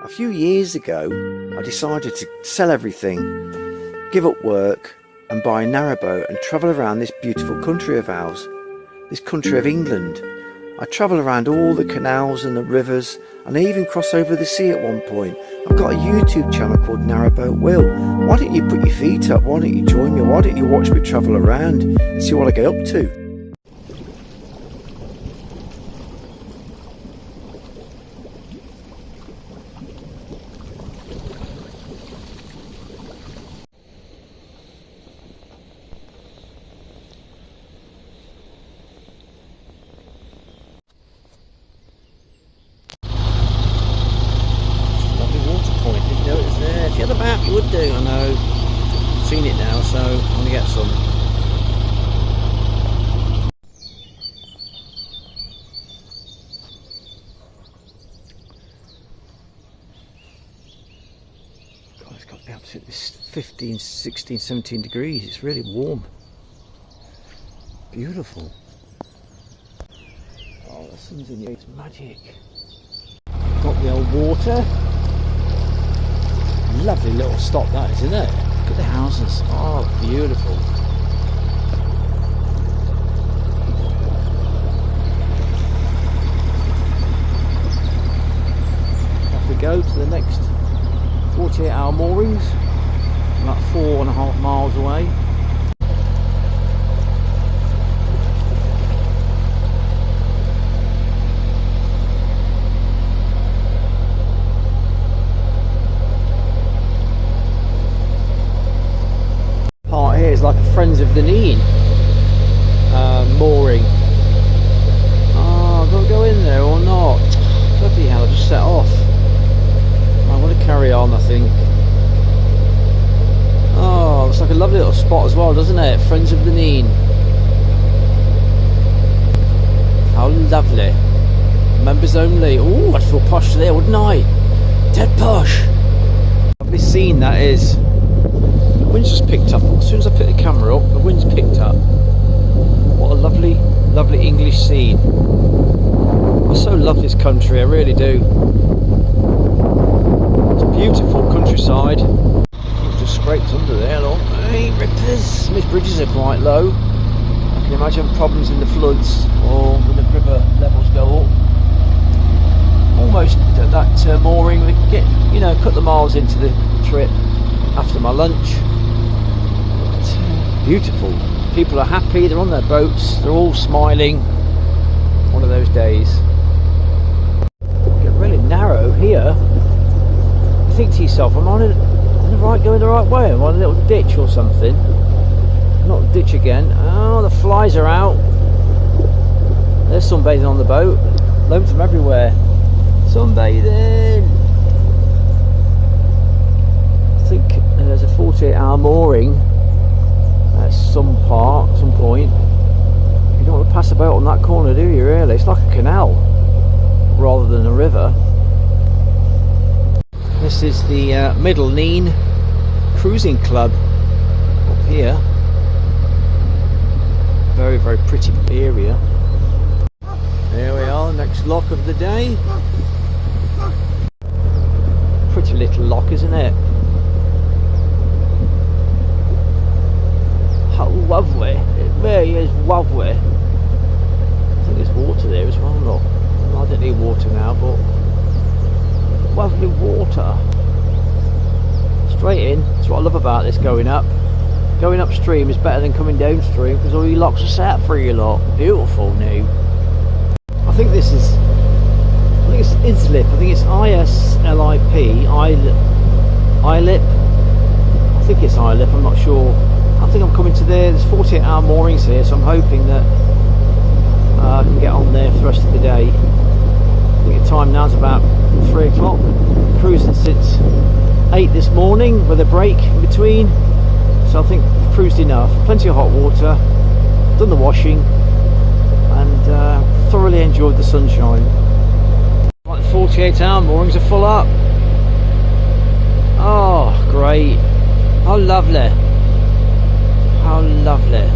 A few years ago, I decided to sell everything, give up work and buy a narrowboat and travel around this beautiful country of ours, this country of England. I travel around all the canals and the rivers, and I even cross over the sea at one point. I've got a YouTube channel called Narrowboat Will. Why don't you put your feet up? Why don't you join me? Why don't you watch me travel around and see what I get up to? If you had a map, you would do. I know. I've seen it now, so I'm going to get some. God, it's got to be up to 15, 16, 17 degrees. It's really warm. Beautiful. Oh, the sun's in here. It's magic. Got the old water. Lovely little stop that is, isn't it? Look at the houses. Oh, beautiful. Off we go to the next 48-hour moorings, about 4.5 miles away. Here is like a Friends of the Nene mooring. Oh, do I go in there or not? Bloody hell, I just set off. I want to carry on, I think. Oh, looks like a lovely little spot as well, doesn't it? Friends of the Nene. How lovely. Members only. Oh, I'd feel posh there, wouldn't I? Dead posh. Lovely scene that is. The wind's just picked up. As soon as I pick the camera up, the wind's picked up. What a lovely, lovely English scene. I so love this country, I really do. It's a beautiful countryside. I've just scraped under there, look. Hey, rippers. These bridges are quite low. I can imagine problems in the floods or when the river levels go up. Almost at that mooring, we can get, you know, cut the miles into the trip after my lunch. Beautiful. People are happy, they're on their boats, they're all smiling. One of those days. Get really narrow here. You think to yourself, am I going the right way? Am I in a little ditch or something? Not a ditch again. Oh, the flies are out. There's sunbathing on the boat. Loads from everywhere. Sunbathing. I think there's a 48-hour mooring at some point. You don't want to pass a boat on that corner, do you, really? It's like a canal rather than a river. This is the Middle Nene Cruising Club up here. Very, very pretty area. There we are, next lock of the day. Pretty little lock, isn't it? How lovely. It really is lovely. I think there's water there as well. Look, I don't need water now, but lovely water. Straight in. That's what I love about this going up. Going upstream is better than coming downstream because all your locks are set for you lot. Beautiful new. I think this is, I think it's ISLIP. I think it's ISLIP. ILIP. I think it's ILIP, I'm not sure. I think I'm coming to there. There's 48-hour moorings here, so I'm hoping that I can get on there for the rest of the day. I think the time now is about 3 o'clock. Cruising since 8 this morning with a break in between. So I think I've cruised enough. Plenty of hot water, done the washing, and thoroughly enjoyed the sunshine. Like the 48-hour moorings are full up. Oh, great. How lovely. How lovely.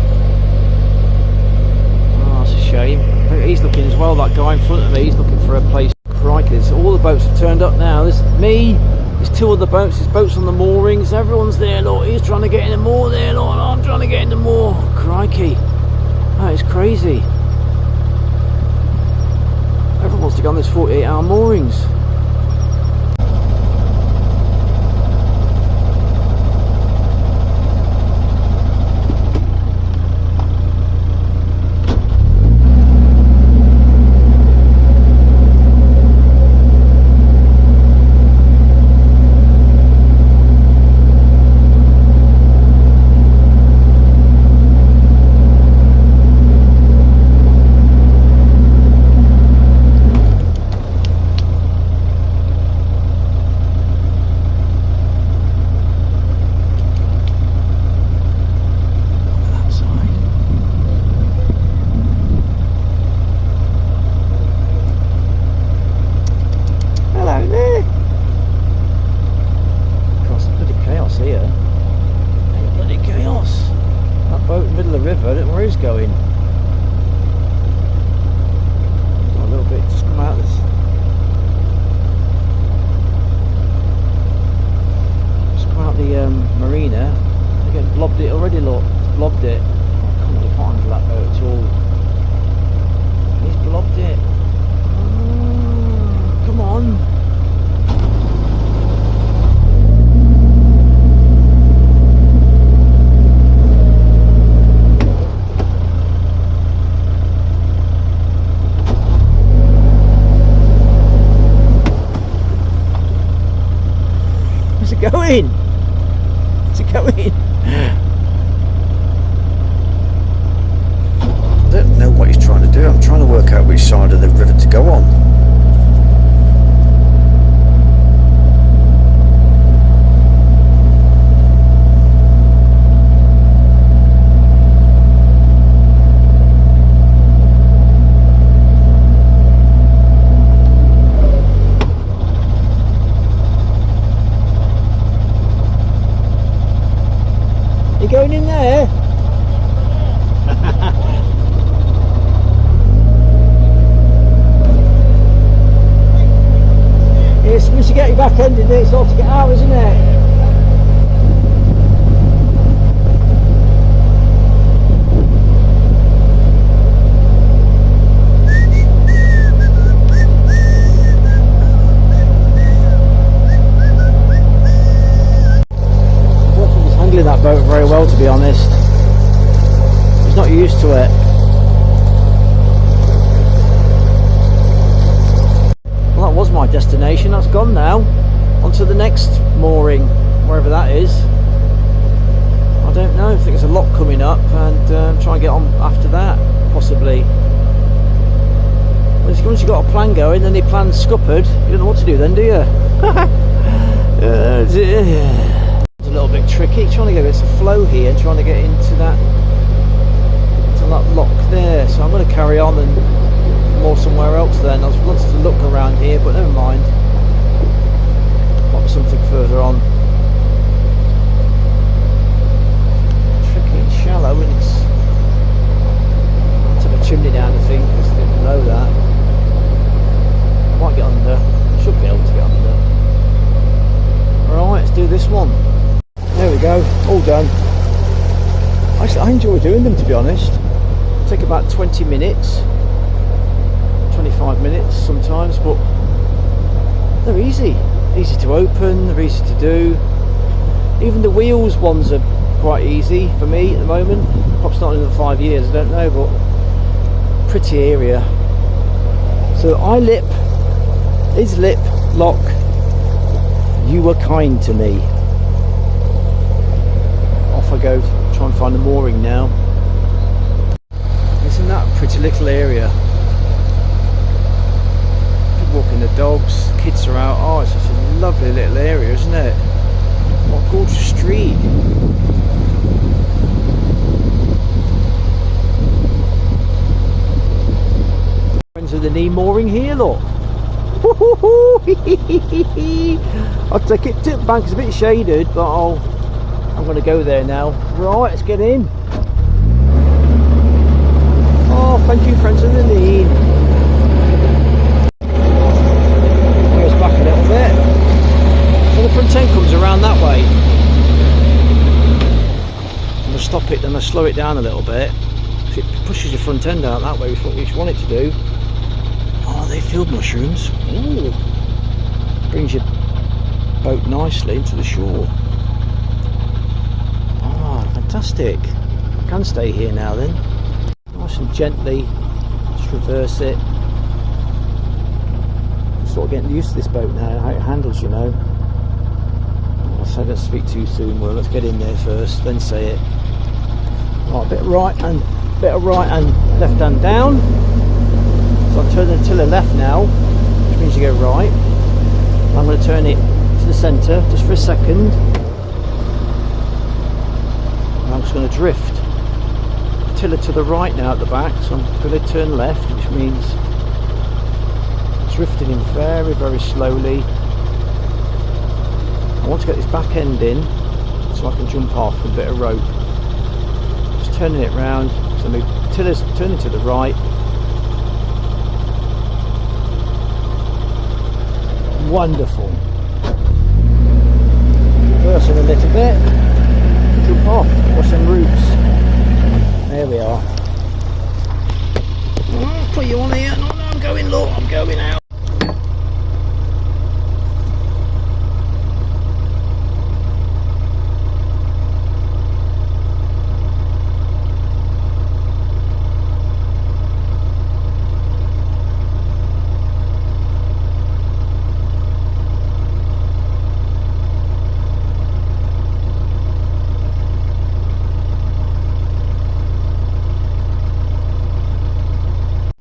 Oh, that's a shame. He's looking as well, that guy in front of me. He's looking for a place. Crikey. There's all the boats have turned up now. There's me, there's two other boats, there's boats on the moorings, everyone's there, look. He's trying to get into more there, look. I'm trying to get into more. Crikey, that is crazy. Everyone wants to go on this 48-hour moorings. Going a little bit, just come out this, just come out the marina. Again, blobbed it already, look, it's blobbed it. Oh, come on, you can't handle that boat at all. He's blobbed it. Oh, come on. Going? Where's it going? I don't know what he's trying to do. I'm trying to work out which side of the river to go on. Going in there? Yes, once you get your back end in there, it's all to get out, isn't it? That boat very well, to be honest. He's not used to it. Well, that was my destination. That's gone now. On to the next mooring, wherever that is. I don't know. I think there's a lot coming up, and try and get on after that, possibly. Once you've got a plan going, then the plan's scuppered. You don't know what to do then, do you? A little bit tricky trying to get it's a flow here, trying to get into that lock there, so I'm going to carry on and more somewhere else then. I was wanting to look around here, but never mind, pop something further on. Tricky and shallow, and it's took a chimney down, I think, just below that. Might get under, should be able to get under. Right, let's do this one. There we go, all done. Actually, I enjoy doing them, to be honest. Take about 20 minutes, 25 minutes sometimes, but they're easy to open, they're easy to do. Even the wheels ones are quite easy for me at the moment. Perhaps not in the 5 years, I don't know, but pretty area. So islip, lock, you were kind to me. Off I go to try and find a mooring now. Isn't that a pretty little area? People walking the dogs, kids are out. Oh, it's such a lovely little area, isn't it? What a gorgeous street. Friends of the Nene mooring here, look. I'll take it to the bank, it's a bit shaded, but I'm going to go there now. Right, let's get in. Oh, thank you, friends of the Nene. it, then I slow it down a little bit. It pushes your front end out that way, which is what you want it to do. Oh, they field mushrooms. Ooh. Brings your boat nicely into the shore. Oh, fantastic. I can stay here now then. Nice and gently, just reverse it. I'm sort of getting used to this boat now, how it handles, you know. I said let's speak too soon. Well, let's get in there first, then say it. Right, a bit of right and left hand down. So I'm turning the tiller left now, which means you go right. I'm going to turn it to the centre just for a second. And I'm just going to drift the tiller to the right now at the back. So I'm going to turn left, which means drifting in very, very slowly. I want to get this back end in so I can jump off with a bit of rope. Just turning it round, so my tiller's turning to the right. Wonderful. Reversing a little bit, jump off, watch some roots. There we are. Oh, put you on here. No, I'm going low, I'm going out.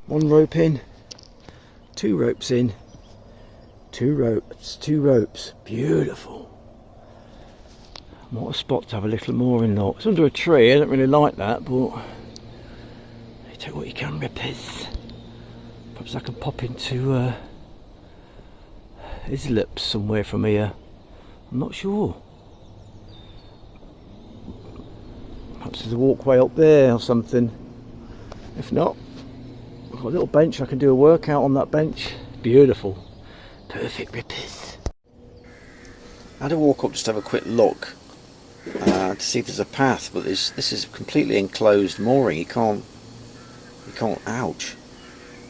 One rope in, two ropes in, two ropes, beautiful. What a spot to have a little mooring knot. It's under a tree, I don't really like that, but you take what you can, rippers. Perhaps I can pop into isleps somewhere from here, I'm not sure. Perhaps there's a walkway up there or something. If not, I've got a little bench, I can do a workout on that bench. Beautiful. Perfect rippers. I had to walk up just to have a quick look to see if there's a path, but this is completely enclosed mooring. You can't, ouch,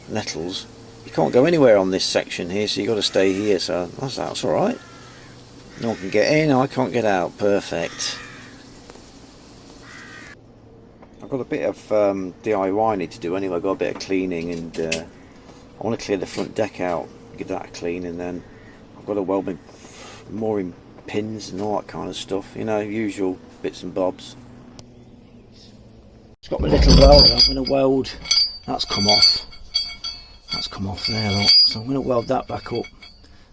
nettles. You can't go anywhere on this section here, so you've got to stay here, so that's alright. No one can get in, I can't get out. Perfect. I've got a bit of DIY I need to do anyway. I've got a bit of cleaning, and I want to clear the front deck out, give that a clean, and then I've got to weld my mooring pins and all that kind of stuff, you know, usual bits and bobs. It's got my little welder. I'm going to weld, that's come off there, look. So I'm going to weld that back up.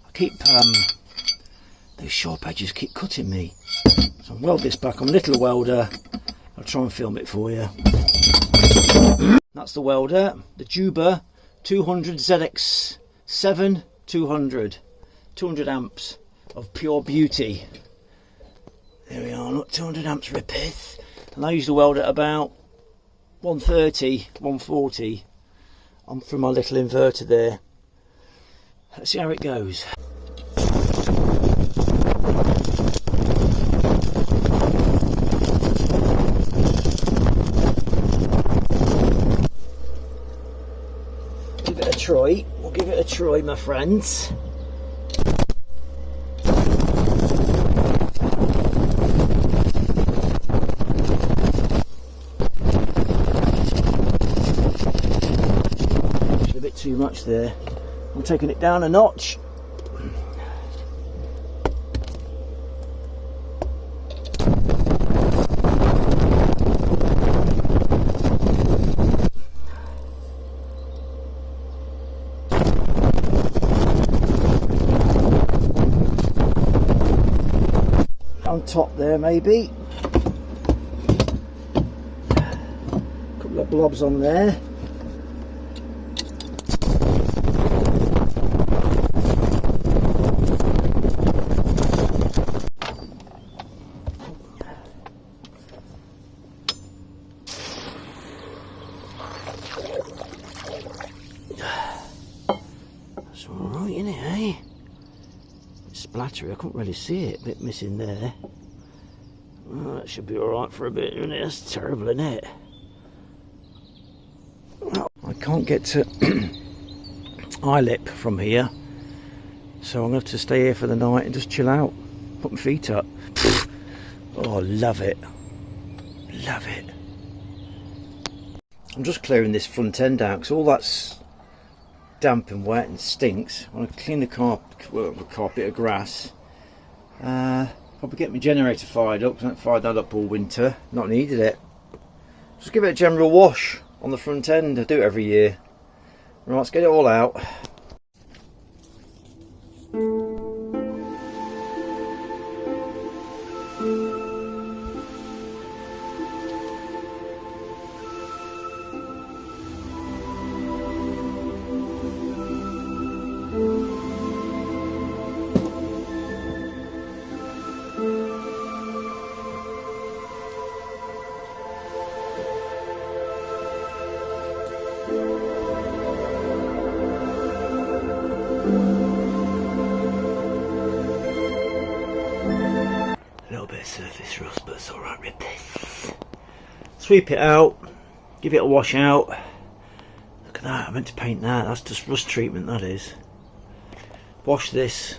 I keep those sharp edges keep cutting me, so I'll weld this back on a little welder. I'll try and film it for you. That's the welder, the Juba 200 ZX7 200 amps of pure beauty. There we are, look, 200 amps rippers. And I usually weld at about 130, 140 on from my little inverter there. Let's see how it goes. We'll give it a try, my friends. Actually a bit too much there. I'm taking it down a notch. On top there, maybe a couple of blobs on there. That's alright, isn't it, eh? Splattery, I couldn't really see it, a bit missing there. Oh, that should be alright for a bit, isn't it? That's terrible, isn't it? I can't get to Islip from here, so I'm going to have to stay here for the night and just chill out, put my feet up. Oh, love it, love it. I'm just clearing this front end out because all that's damp and wet and stinks. I want to clean the carpet of grass. Probably get my generator fired up, because I haven't fired that up all winter, not needed it. Just give it a general wash on the front end. I do it every year. Right, let's get it all out. A little bit of surface rust, but it's alright with this. Sweep it out, give it a wash out. Look at that, I meant to paint that, that's just rust treatment, that is. Wash this.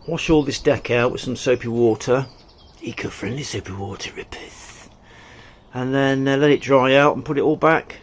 Wash all this deck out with some soapy water. Eco-friendly soapy water, rippers. And then let it dry out and put it all back.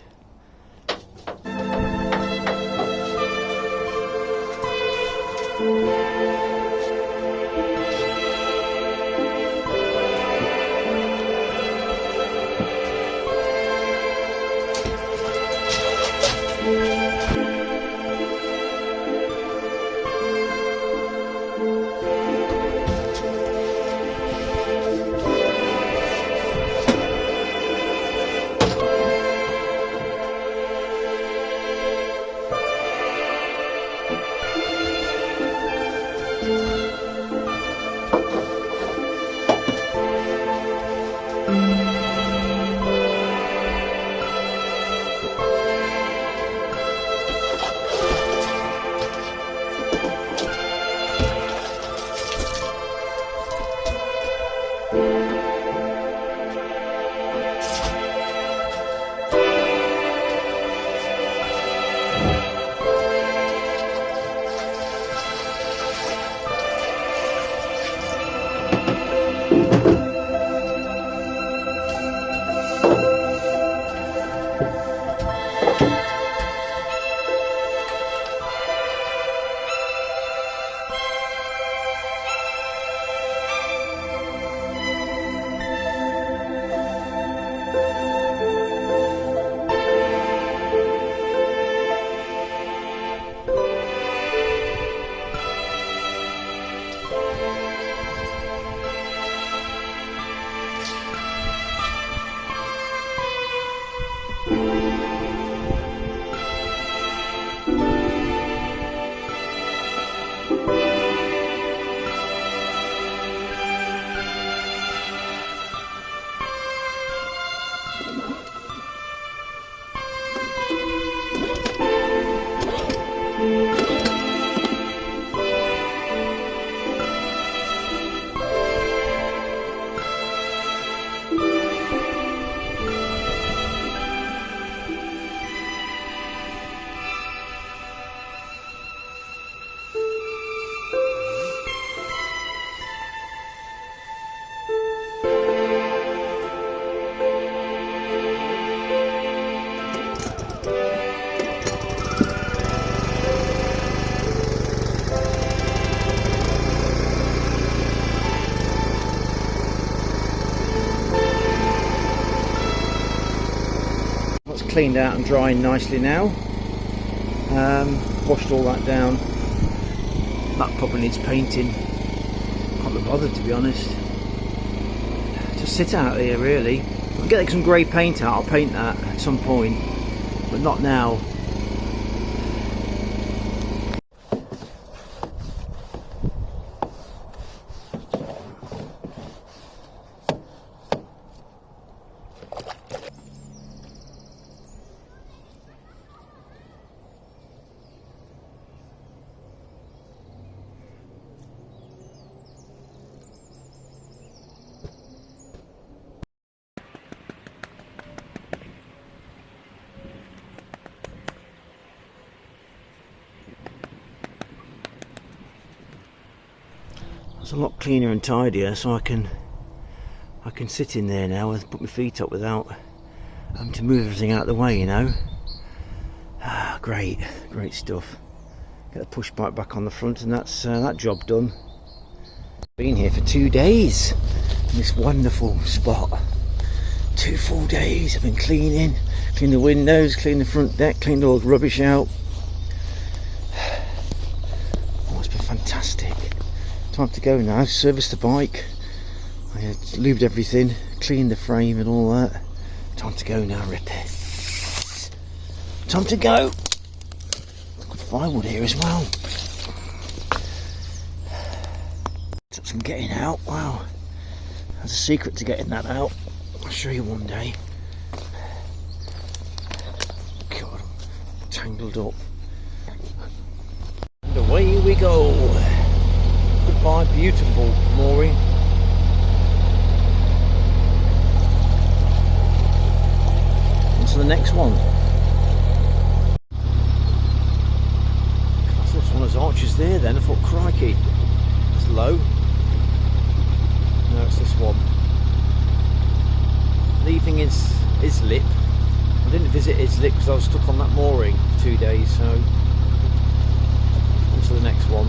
Cleaned out and drying nicely now. Washed all that down. That probably needs painting. Can't be bothered, to be honest. Just sit out here really. If I get some grey paint out, I'll paint that at some point, but not now. It's a lot cleaner and tidier, so I can sit in there now and put my feet up without having to move everything out of the way, you know. Great stuff. Get the push bike back on the front, and that's that job done. Been here for 2 days in this wonderful spot. 2 full days. I've been cleaning the windows, clean the front deck, cleaned all the rubbish out. Oh, it's been fantastic. Time to go now. Service the bike. I lubed everything, cleaned the frame and all that. Time to go now, Ripper. Time to go. I've got firewood here as well. Took some getting out. Wow, there's a secret to getting that out. I'll show you one day. God, I'm tangled up. And away we go. Goodbye, beautiful mooring. On to the next one. I thought one of those arches there then. I thought, crikey, it's low. No, it's this one. Leaving Islip. I didn't visit Islip because I was stuck on that mooring for 2 days, so on to the next one.